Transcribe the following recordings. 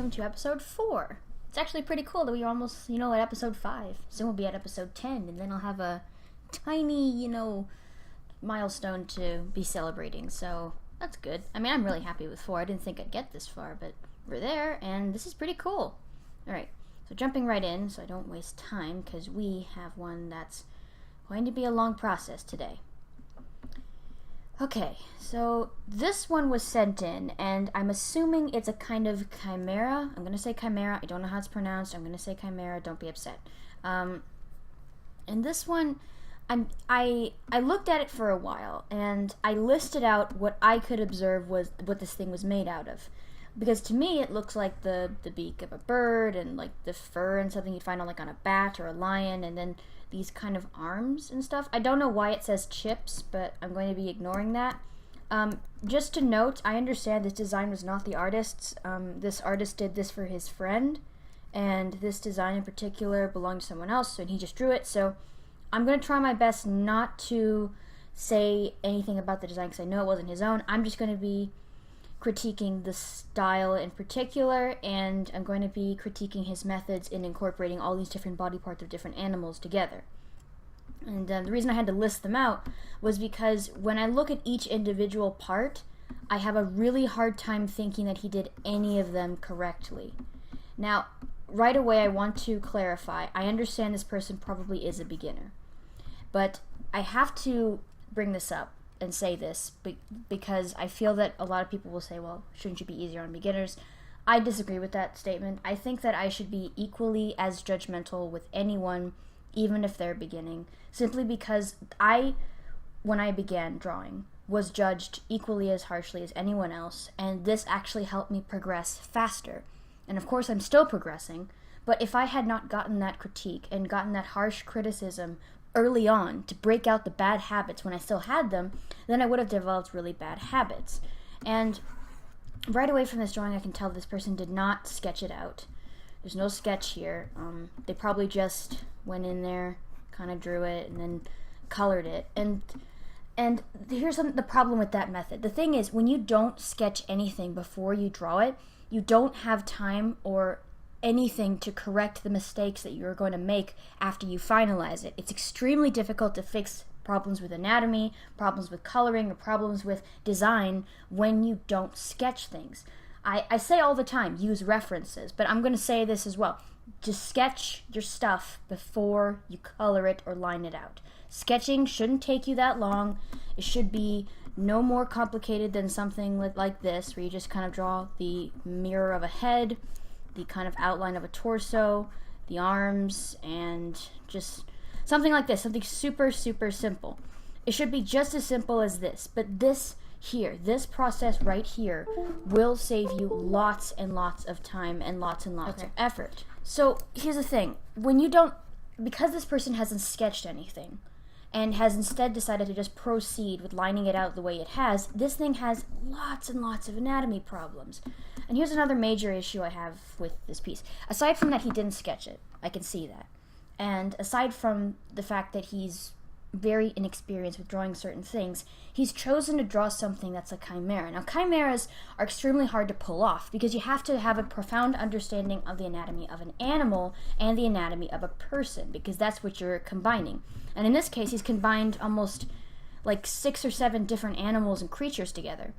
welcome to episode 4. It's actually pretty cool that we're almost, at episode 5. Soon we'll be at episode 10, and then I'll have a tiny, milestone to be celebrating, so that's good. I mean, I'm really happy with 4. I didn't think I'd get this far, but we're there, and this is pretty cool. Alright, so jumping right in, so I don't waste time, because we have one that's going to be a long process today. Okay, so this one was sent in, and I'm assuming it's a kind of chimera. I'm going to say chimera. I don't know how it's pronounced. I'm going to say chimera. Don't be upset. And this one, I looked at it for a while, and I listed out what I could observe was what this thing was made out of. Because to me, it looks like the beak of a bird, and like the fur and something you'd find on a bat or a lion, and then these kind of arms and stuff. I don't know why it says chips, but I'm going to be ignoring that. Just to note, I understand this design was not the artist's. This artist did this for his friend, and this design in particular belonged to someone else, and he just drew it. So I'm going to try my best not to say anything about the design because I know it wasn't his own. I'm just going to be critiquing the style in particular, and I'm going to be critiquing his methods in incorporating all these different body parts of different animals together. And the reason I had to list them out was because when I look at each individual part, I have a really hard time thinking that he did any of them correctly. Now, right away I want to clarify, I understand this person probably is a beginner, but I have to bring this up and say this because I feel that a lot of people will say, well, shouldn't you be easier on beginners? I disagree with that statement. I think that I should be equally as judgmental with anyone, even if they're beginning, simply because when I began drawing, was judged equally as harshly as anyone else, and this actually helped me progress faster. And of course I'm still progressing, but if I had not gotten that critique and gotten that harsh criticism early on to break out the bad habits when I still had them, then I would have developed really bad habits. And right away from this drawing I can tell this person did not sketch it out. There's no sketch here. They probably just went in there, kind of drew it, and then colored it. And here's the problem with that method. The thing is, when you don't sketch anything before you draw it, you don't have time or anything to correct the mistakes that you're going to make after you finalize it. It's extremely difficult to fix problems with anatomy, problems with coloring, or problems with design when you don't sketch things. I say all the time, use references, but I'm going to say this as well. Just sketch your stuff before you color it or line it out. Sketching shouldn't take you that long. It should be no more complicated than something like this, where you just kind of draw the mirror of a head, the kind of outline of a torso, the arms, and just something like this, something super, super simple. It should be just as simple as this, but this process right here will save you lots and lots of time and lots of effort. So here's the thing, because this person hasn't sketched anything and has instead decided to just proceed with lining it out the way it has, this thing has lots and lots of anatomy problems. And here's another major issue I have with this piece. Aside from that he didn't sketch it, I can see that. And aside from the fact that he's very inexperienced with drawing certain things, he's chosen to draw something that's a chimera. Now, chimeras are extremely hard to pull off because you have to have a profound understanding of the anatomy of an animal and the anatomy of a person, because that's what you're combining. And in this case, he's combined almost like 6 or 7 different animals and creatures together.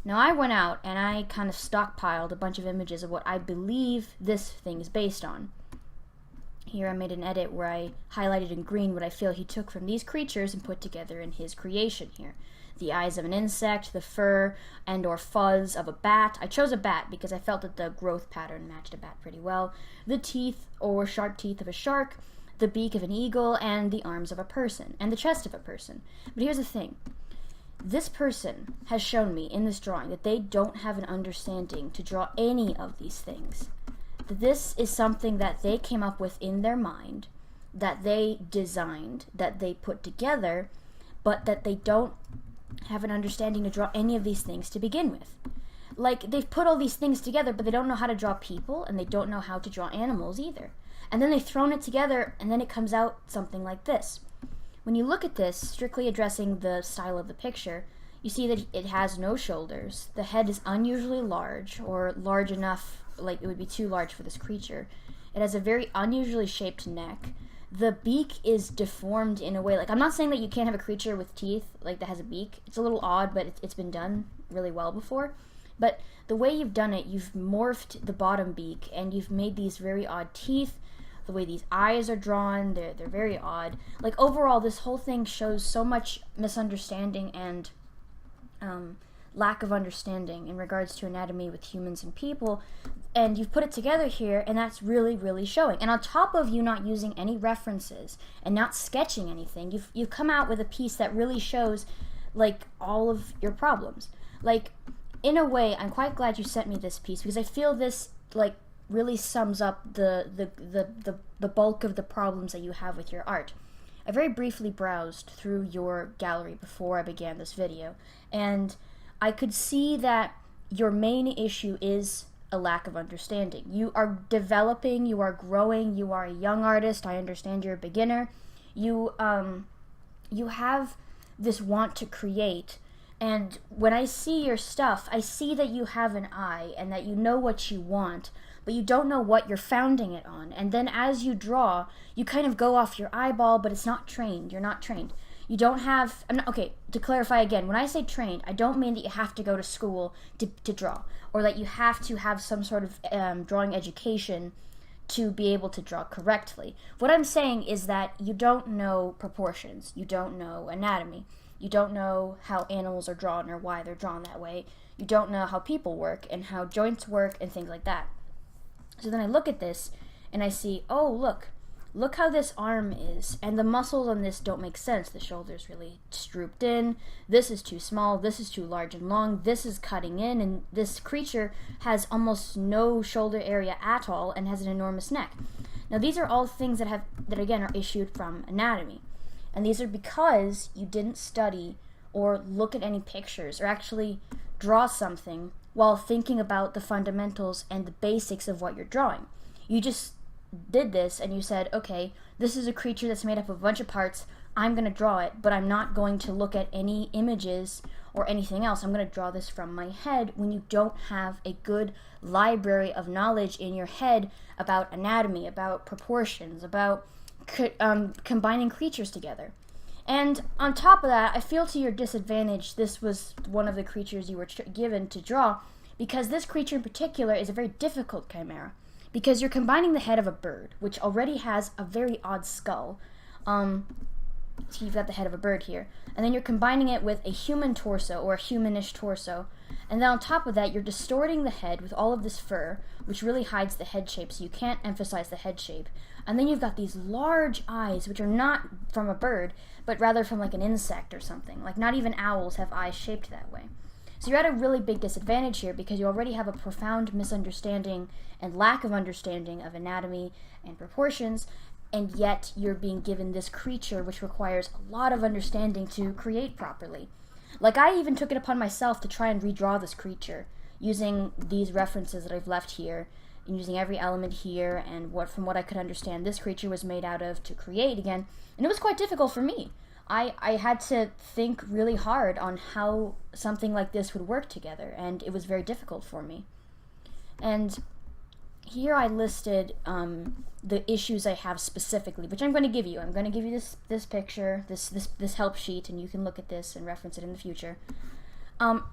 Now, I went out and I kind of stockpiled a bunch of images of what I believe this thing is based on. Here I made an edit where I highlighted in green what I feel he took from these creatures and put together in his creation here. The eyes of an insect, the fur and or fuzz of a bat. I chose a bat because I felt that the growth pattern matched a bat pretty well. The teeth or sharp teeth of a shark, the beak of an eagle, and the arms of a person, and the chest of a person. But here's the thing. This person has shown me in this drawing that they don't have an understanding to draw any of these things. This is something that they came up with in their mind, that they designed, that they put together, but that they don't have an understanding to draw any of these things to begin with. Like, they've put all these things together, but they don't know how to draw people, and they don't know how to draw animals either. And then they've thrown it together, and then it comes out something like this. When you look at this, strictly addressing the style of the picture, you see that it has no shoulders. The head is unusually large, or large enough like, it would be too large for this creature. It has a very unusually shaped neck. The beak is deformed in a way, like, I'm not saying that you can't have a creature with teeth, like, that has a beak. It's a little odd, but it's been done really well before. But the way you've done it, you've morphed the bottom beak, and you've made these very odd teeth. The way these eyes are drawn, they're very odd. Like, overall, this whole thing shows so much misunderstanding and lack of understanding in regards to anatomy with humans and people, and you've put it together here, and that's really, really showing. And on top of you not using any references and not sketching anything, you've come out with a piece that really shows, like, all of your problems. Like, in a way, I'm quite glad you sent me this piece, because I feel this, like, really sums up the bulk of the problems that you have with your art. I very briefly browsed through your gallery before I began this video, and I could see that your main issue is a lack of understanding. You are developing, you are growing, you are a young artist. I understand you're a beginner. You have this want to create, and when I see your stuff, I see that you have an eye and that you know what you want, but you don't know what you're founding it on. And then as you draw, you kind of go off your eyeball, but it's not trained. You're not trained. You don't have, okay, to clarify again, when I say trained, I don't mean that you have to go to school to draw, or that you have to have some sort of drawing education to be able to draw correctly. What I'm saying is that you don't know proportions, you don't know anatomy, you don't know how animals are drawn or why they're drawn that way, you don't know how people work and how joints work and things like that. So then I look at this and I see, oh, look how this arm is, and the muscles on this don't make sense. The shoulder's really drooped in, this is too small, this is too large and long, this is cutting in, and this creature has almost no shoulder area at all and has an enormous neck. Now these are all things that again are issued from anatomy, and these are because you didn't study or look at any pictures or actually draw something while thinking about the fundamentals and the basics of what you're drawing. You just did this and you said, okay, this is a creature that's made up of a bunch of parts, I'm going to draw it, but I'm not going to look at any images or anything else. I'm going to draw this from my head, when you don't have a good library of knowledge in your head about anatomy, about proportions, about combining creatures together. And on top of that, I feel to your disadvantage this was one of the creatures you were given to draw, because this creature in particular is a very difficult chimera. Because you're combining the head of a bird, which already has a very odd skull. So you've got the head of a bird here. And then you're combining it with a human torso, or a humanish torso. And then on top of that, you're distorting the head with all of this fur, which really hides the head shape, so you can't emphasize the head shape. And then you've got these large eyes, which are not from a bird, but rather from like an insect or something. Like, not even owls have eyes shaped that way. So you're at a really big disadvantage here, because you already have a profound misunderstanding and lack of understanding of anatomy and proportions, and yet you're being given this creature which requires a lot of understanding to create properly. Like, I even took it upon myself to try and redraw this creature using these references that I've left here, and using every element here and from what I could understand this creature was made out of to create again, and it was quite difficult for me. I had to think really hard on how something like this would work together, and it was very difficult for me. And here I listed the issues I have specifically, which I'm going to give you. I'm going to give you this picture, this help sheet, and you can look at this and reference it in the future. I'm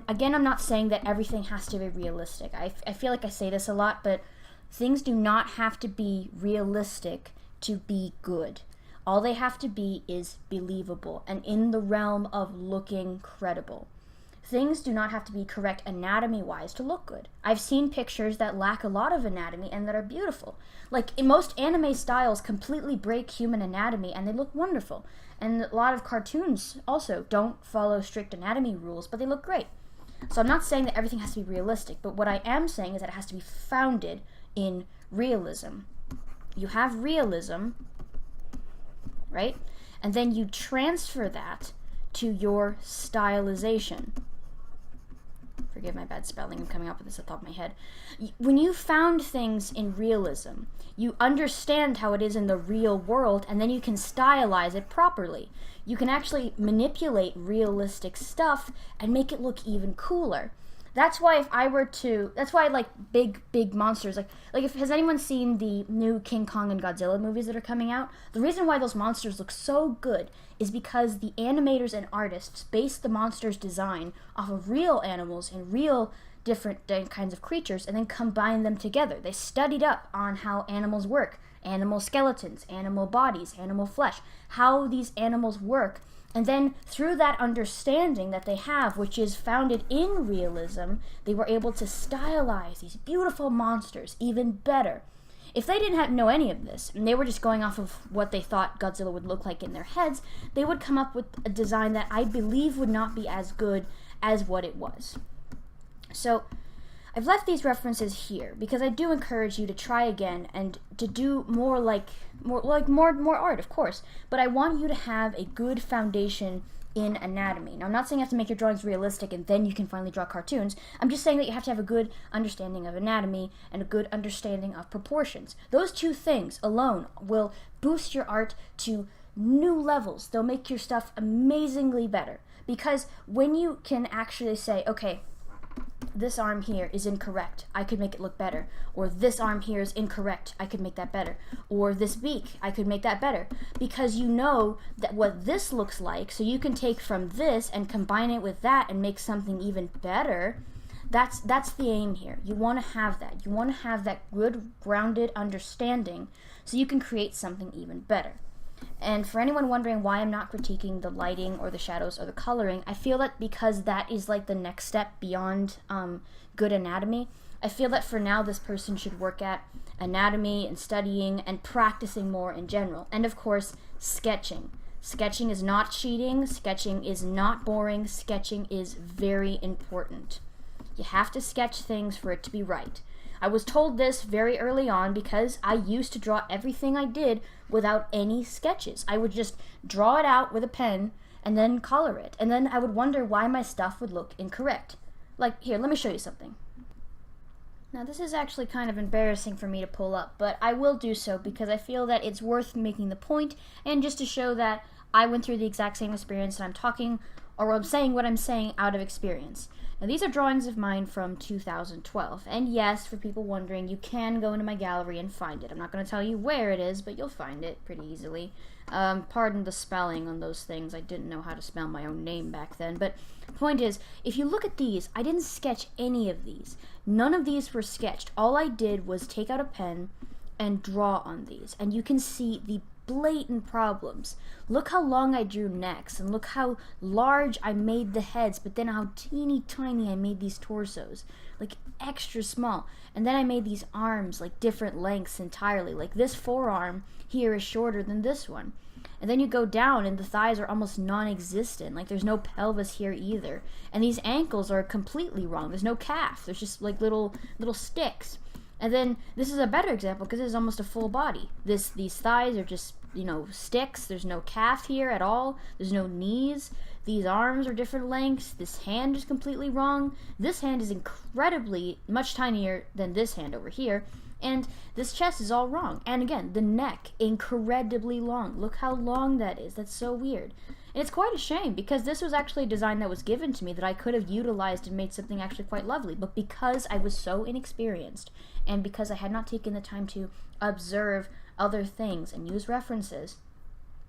not saying that everything has to be realistic. I feel like I say this a lot, but things do not have to be realistic to be good. All they have to be is believable and in the realm of looking credible. Things do not have to be correct anatomy-wise to look good. I've seen pictures that lack a lot of anatomy and that are beautiful. Like, in most anime styles completely break human anatomy and they look wonderful. And a lot of cartoons also don't follow strict anatomy rules, but they look great. So I'm not saying that everything has to be realistic, but what I am saying is that it has to be founded in realism. You have realism, right? And then you transfer that to your stylization. Forgive my bad spelling, I'm coming up with this at the top of my head. When you found things in realism, you understand how it is in the real world, and then you can stylize it properly. You can actually manipulate realistic stuff and make it look even cooler. That's why that's why I like big monsters. Like if has anyone seen the new King Kong and Godzilla movies that are coming out? The reason why those monsters look so good is because the animators and artists based the monsters' design off of real animals and real different kinds of creatures, and then combined them together. They studied up on how animals work, animal skeletons, animal bodies, animal flesh, how these animals work. And then through that understanding that they have, which is founded in realism, they were able to stylize these beautiful monsters even better. If they didn't know any of this, and they were just going off of what they thought Godzilla would look like in their heads, they would come up with a design that I believe would not be as good as what it was. So I've left these references here because I do encourage you to try again and to do more art, of course. But I want you to have a good foundation in anatomy. Now, I'm not saying you have to make your drawings realistic and then you can finally draw cartoons. I'm just saying that you have to have a good understanding of anatomy and a good understanding of proportions. Those two things alone will boost your art to new levels. They'll make your stuff amazingly better. Because when you can actually say, okay, this arm here is incorrect, I could make it look better. Or this arm here is incorrect, I could make that better. Or this beak, I could make that better. Because you know that what this looks like, so you can take from this and combine it with that and make something even better. That's the aim here. You want to have that. You want to have that good, grounded understanding so you can create something even better. And for anyone wondering why I'm not critiquing the lighting or the shadows or the coloring, I feel that because that is like the next step beyond good anatomy, I feel that for now this person should work at anatomy and studying and practicing more in general. And of course, sketching. Sketching is not cheating. Sketching is not boring. Sketching is very important. You have to sketch things for it to be right. I was told this very early on because I used to draw everything I did without any sketches. I would just draw it out with a pen and then color it. And then I would wonder why my stuff would look incorrect. Like, here, let me show you something. Now, this is actually kind of embarrassing for me to pull up, but I will do so because I feel that it's worth making the point and just to show that I went through the exact same experience and I'm talking, or I'm saying what I'm saying out of experience. Now, these are drawings of mine from 2012, and yes, for people wondering, you can go into my gallery and find it. I'm not going to tell you where it is, but you'll find it pretty easily. Pardon the spelling on those things. I didn't know how to spell my own name back then, but the point is, if you look at these, I didn't sketch any of these. None of these were sketched. All I did was take out a pen and draw on these, and you can see the blatant problems. Look how long I drew necks, and look how large I made the heads, but then how teeny tiny I made these torsos, like extra small. And then I made these arms like different lengths entirely, like this forearm here is shorter than this one. And then you go down and the thighs are almost non-existent, like there's no pelvis here either. And these ankles are completely wrong. There's no calf, there's just like little sticks. And then this is a better example because this is almost a full body. These thighs are just, sticks. There's no calf here at all. There's no knees. These arms are different lengths. This hand is completely wrong. This hand is incredibly much tinier than this hand over here. And this chest is all wrong. And again, the neck, incredibly long. Look how long that is. That's so weird. And it's quite a shame because this was actually a design that was given to me that I could have utilized and made something actually quite lovely. But because I was so inexperienced and because I had not taken the time to observe other things and use references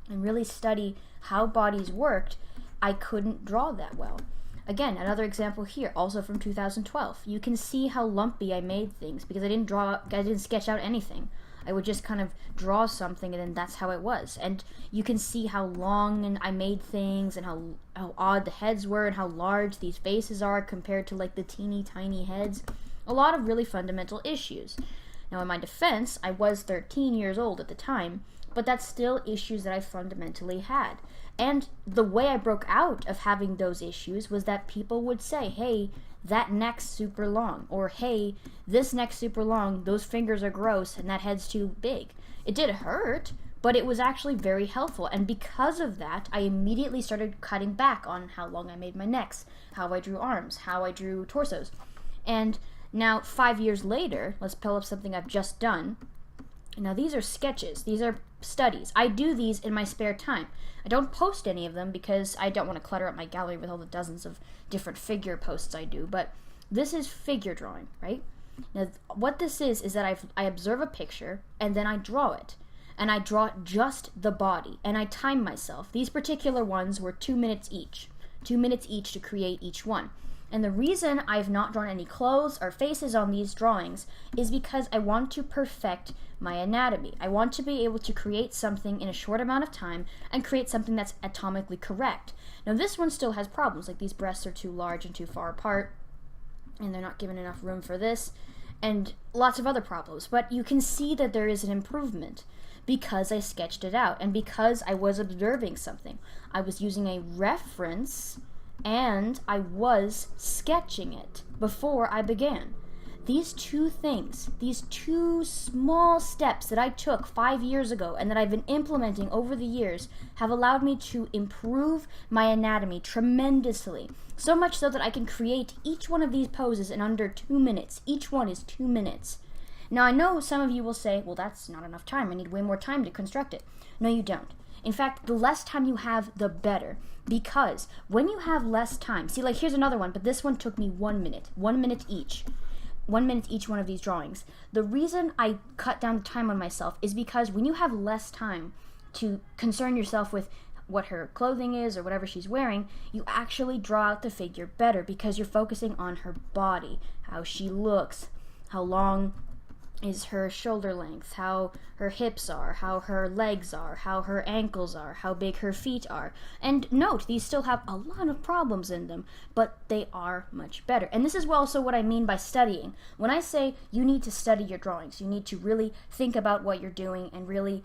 and really study how bodies worked, I couldn't draw that well. Again, another example here, also from 2012. You can see how lumpy I made things because I didn't sketch out anything. I would just kind of draw something and then that's how it was. And you can see how long and I made things and how odd the heads were and how large these faces are compared to like the teeny tiny heads. A lot of really fundamental issues. Now in my defense, I was 13 years old at the time, but that's still issues that I fundamentally had. And the way I broke out of having those issues was that people would say, hey, that neck's super long, or hey, this neck's super long, those fingers are gross, and that head's too big. It did hurt, but it was actually very helpful, and because of that, I immediately started cutting back on how long I made my necks, how I drew arms, how I drew torsos. And now, 5 years later, let's pull up something I've just done. Now, these are sketches. These are studies. I do these in my spare time. I don't post any of them because I don't want to clutter up my gallery with all the dozens of different figure posts I do, but this is figure drawing, right? Now, what this is that I observe a picture, and then I draw it. And I draw just the body, and I time myself. These particular ones were 2 minutes each. 2 minutes each to create each one. And the reason I've not drawn any clothes or faces on these drawings is because I want to perfect my anatomy. I want to be able to create something in a short amount of time and create something that's atomically correct. Now, this one still has problems, like these breasts are too large and too far apart, and they're not given enough room for this, and lots of other problems. But you can see that there is an improvement because I sketched it out and because I was observing something. I was using a reference and I was sketching it before I began. These two things, these two small steps that I took 5 years ago and that I've been implementing over the years have allowed me to improve my anatomy tremendously. So much so that I can create each one of these poses in under 2 minutes. Each one is 2 minutes. Now, I know some of you will say, well, that's not enough time. I need way more time to construct it. No, you don't. In fact, the less time you have, the better. Because when you have less time, see, like, here's another one, but this one took me 1 minute. 1 minute each. 1 minute each one of these drawings. The reason I cut down the time on myself is because when you have less time to concern yourself with what her clothing is or whatever she's wearing, you actually draw out the figure better because you're focusing on her body, how she looks, how long is her shoulder length, how her hips are, how her legs are, how her ankles are, how big her feet are. And note, these still have a lot of problems in them, but they are much better. And this is also what I mean by studying. When I say you need to study your drawings, you need to really think about what you're doing and really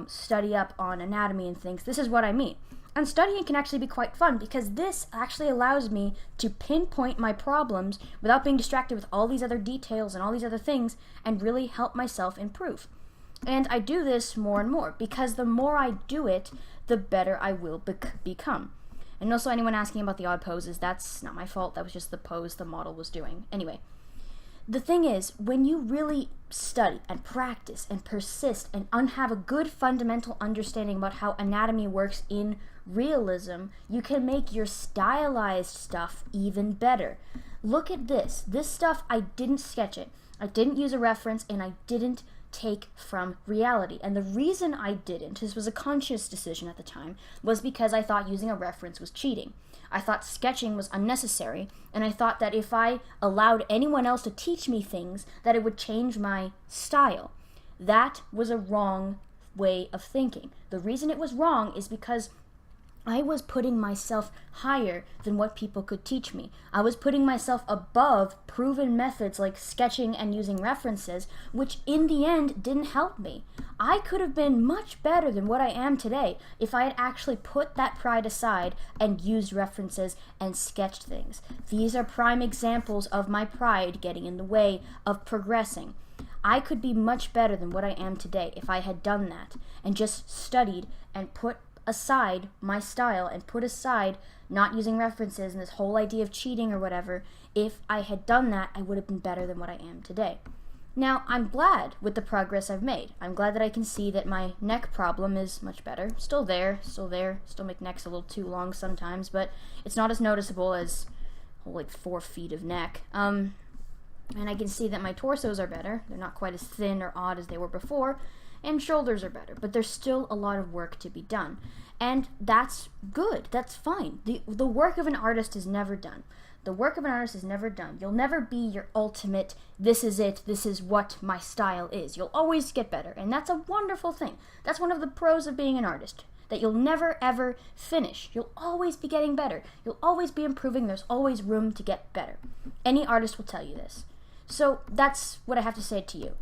study up on anatomy and things, this is what I mean. And studying can actually be quite fun because this actually allows me to pinpoint my problems without being distracted with all these other details and all these other things and really help myself improve. And I do this more and more because the more I do it, the better I will become. And also anyone asking about the odd poses, that's not my fault. That was just the pose the model was doing. Anyway, the thing is, when you really study and practice and persist and have a good fundamental understanding about how anatomy works in realism, you can make your stylized stuff even better. Look at this. This stuff, I didn't sketch it. I didn't use a reference, and I didn't take from reality. And the reason I didn't, this was a conscious decision at the time, was because I thought using a reference was cheating. I thought sketching was unnecessary, and I thought that if I allowed anyone else to teach me things, that it would change my style. That was a wrong way of thinking. The reason it was wrong is because I was putting myself higher than what people could teach me. I was putting myself above proven methods like sketching and using references, which in the end didn't help me. I could have been much better than what I am today if I had actually put that pride aside and used references and sketched things. These are prime examples of my pride getting in the way of progressing. I could be much better than what I am today if I had done that and just studied and put aside my style and put aside not using references and this whole idea of cheating or whatever. If I had done that, I would have been better than what I am today. Now, I'm glad with the progress I've made. I'm glad that I can see that my neck problem is much better. Still there. Still make necks a little too long sometimes, but it's not as noticeable as like 4 feet of neck. And I can see that my torsos are better. They're not quite as thin or odd as they were before. And shoulders are better, but there's still a lot of work to be done. And that's good. That's fine. The work of an artist is never done. The work of an artist is never done. You'll never be your ultimate, this is it, this is what my style is. You'll always get better, and that's a wonderful thing. That's one of the pros of being an artist, that you'll never, ever finish. You'll always be getting better. You'll always be improving. There's always room to get better. Any artist will tell you this. So that's what I have to say to you.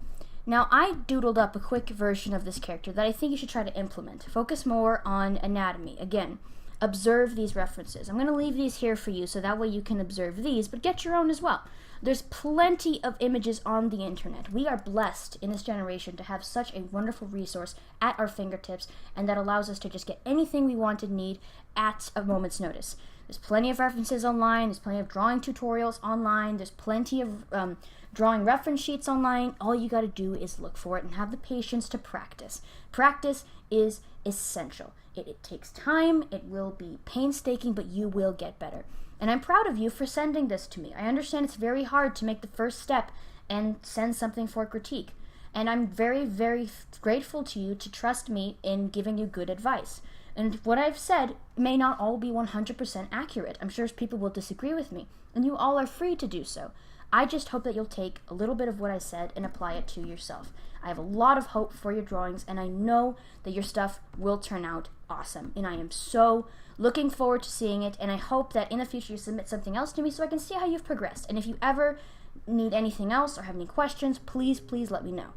Now, I doodled up a quick version of this character that I think you should try to implement. Focus more on anatomy. Again, observe these references. I'm going to leave these here for you so that way you can observe these, but get your own as well. There's plenty of images on the internet. We are blessed in this generation to have such a wonderful resource at our fingertips, and that allows us to just get anything we want and need at a moment's notice. There's plenty of references online. There's plenty of drawing tutorials online. There's plenty of drawing reference sheets online. All you got to do is look for it and have the patience to practice. Practice is essential. It takes time. It will be painstaking, but you will get better. And I'm proud of you for sending this to me. I understand it's very hard to make the first step and send something for critique. And I'm very, very grateful to you to trust me in giving you good advice. And what I've said may not all be 100% accurate. I'm sure people will disagree with me, and you all are free to do so. I just hope that you'll take a little bit of what I said and apply it to yourself. I have a lot of hope for your drawings, and I know that your stuff will turn out awesome. And I am so looking forward to seeing it, and I hope that in the future you submit something else to me so I can see how you've progressed. And if you ever need anything else or have any questions, please let me know.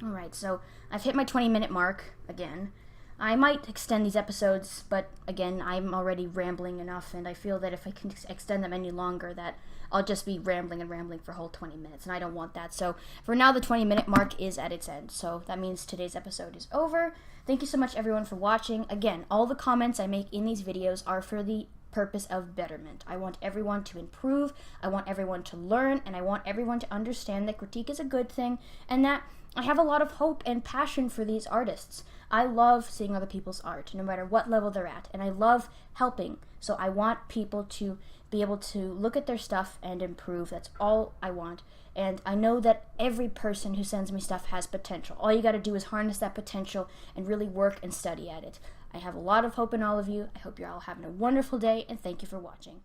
Alright, so I've hit my 20-minute mark again. I might extend these episodes, but again, I'm already rambling enough, and I feel that if I can extend them any longer, that I'll just be rambling for a whole 20 minutes, and I don't want that. So for now, the 20-minute mark is at its end, so that means today's episode is over. Thank you so much, everyone, for watching. Again, all the comments I make in these videos are for the purpose of betterment. I want everyone to improve, I want everyone to learn, and I want everyone to understand that critique is a good thing, and that I have a lot of hope and passion for these artists. I love seeing other people's art, no matter what level they're at, and I love helping. So I want people to be able to look at their stuff and improve. That's all I want. And I know that every person who sends me stuff has potential. All you got to do is harness that potential and really work and study at it. I have a lot of hope in all of you. I hope you're all having a wonderful day, and thank you for watching.